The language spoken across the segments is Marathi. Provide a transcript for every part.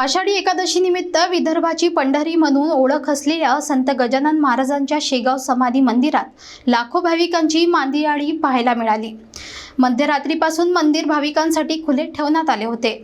आषाढी एकादशी निमित्त विदर्भाची पंढरी म्हणून ओळख असलेल्या संत गजानन महाराजांच्या शेगाव समाधी मंदिरात लाखो भाविकांची मांदियाळी पाहायला मिळाली। मध्यरात्रीपासून मंदिर भाविकांसाठी खुले ठेवण्यात आले होते।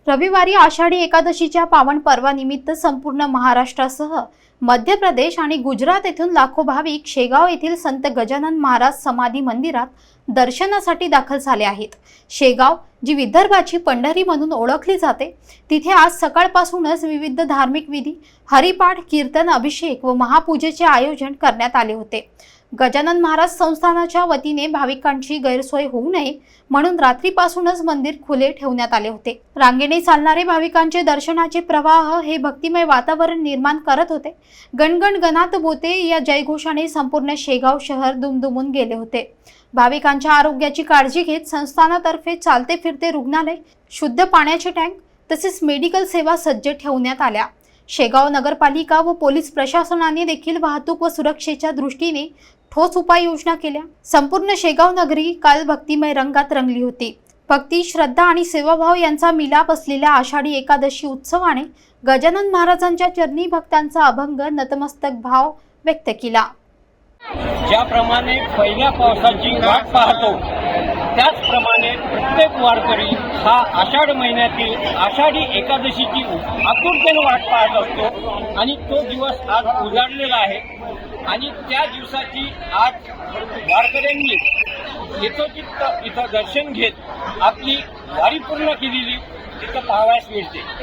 रविवारी आषाढी एकादशीच्या पावन पर्वानिमित्त संपूर्ण महाराष्ट्रासह मध्य प्रदेश आणि गुजरात येथून लाखो भाविक शेगाव येथील संत गजानन महाराज समाधी मंदिरात दर्शनासाठी दाखल झाले आहेत। शेगाव जी विदर्भाची पंढरी म्हणून ओळखली जाते, तिथे आज सकाळपासूनच विविध धार्मिक विधी, हरिपाठ, कीर्तन, अभिषेक व महापूजेचे आयोजन करण्यात आले होते। गजानन महाराज संस्थानाच्या वतीने भाविकांची गैरसोय होऊ नये म्हणून रात्रीपासूनच मंदिर खुले ठेवण्यात आले होते। रांगेने चालणारे भाविकांचे दर्शनाचे प्रवाह हे भक्तिमय वातावरण निर्माण करत होते। गणगण गणात बोते या जयघोषाने संपूर्ण शेगाव शहर दुमदुमून गेले होते। भाविकांच्या आरोग्याची काळजी घेत संस्थानातर्फे चालते फिरते रुग्णालय, शुद्ध पाण्याचे टँक तसेच मेडिकल सेवा सज्ज ठेवण्यात आल्या। शेगाव नगरपालिका व पोलीस प्रशासनाने देखील वाहतूक व सुरक्षेच्या दृष्टीने ठोस उपाययोजना केल्या। संपूर्ण शेगाव नगरी काल भक्तिमय रंगात रंगली होती। भक्ती, श्रद्धा आणि सेवाभाव यांचा मिलाप असलेल्या आषाढी एकादशी उत्सवाने गजानन महाराजांच्या चरणी भक्तांचा अभंग नतमस्तक भाव व्यक्त केला। ज्याप्रमाणे पहिल्या पावसाची वाट पाहतो, त्याचप्रमाणे प्रत्येक वारकरी हा आषाढ महिन्यातील आषाढी एकादशीची आतुरतेने वाट पाहत असतो आणि तो दिवस आज उजाडलेला आहे आणि त्या दिवसाची आज वारकऱ्यांनी यथोचित इथं दर्शन घेत आपली वारी पूर्ण केलेली तिथं पाहावयास मिळते।